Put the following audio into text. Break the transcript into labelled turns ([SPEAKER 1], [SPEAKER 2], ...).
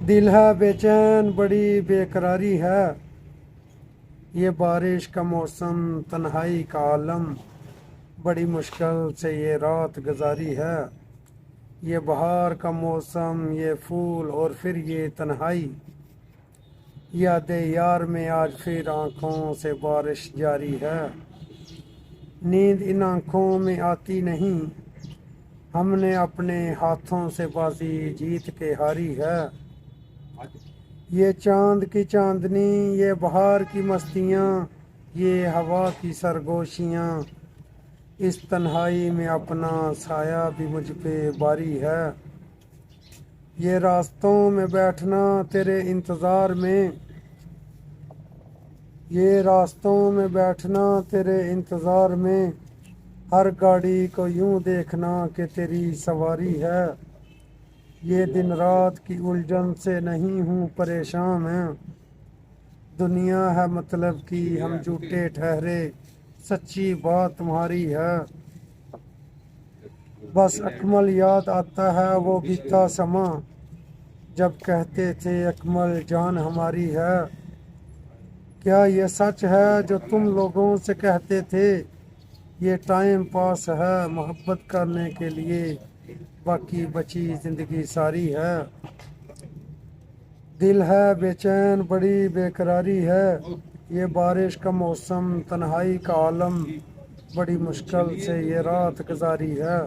[SPEAKER 1] दिल है बेचैन बड़ी बेकरारी है, ये बारिश का मौसम तन्हाई का आलम, बड़ी मुश्किल से ये रात गुजारी है। ये बहार का मौसम, ये फूल और फिर ये तन्हाई, यादें यार में आज फिर आंखों से बारिश जारी है। नींद इन आंखों में आती नहीं, हमने अपने हाथों से बाजी जीत के हारी है। ये चांद की चांदनी, ये बहार की मस्तियाँ, ये हवा की सरगोशियाँ, इस तन्हाई में अपना साया भी मुझ पे बारी है। ये रास्तों में बैठना तेरे इंतज़ार में, ये रास्तों में बैठना तेरे इंतज़ार में, हर गाड़ी को यूं देखना कि तेरी सवारी है। ये दिन रात की उलझन से नहीं हूँ परेशान है, दुनिया है मतलब कि हम झूठे ठहरे, सच्ची बात तुम्हारी है। बस अकमल याद आता है वो बीता समा, जब कहते थे अकमल जान हमारी है। क्या ये सच है जो तुम लोगों से कहते थे, ये टाइम पास है मोहब्बत करने के लिए, बाकी बची जिंदगी सारी है। दिल है बेचैन बड़ी बेकरारी है, ये बारिश का मौसम तन्हाई का आलम, बड़ी मुश्किल से ये रात गुजारी है।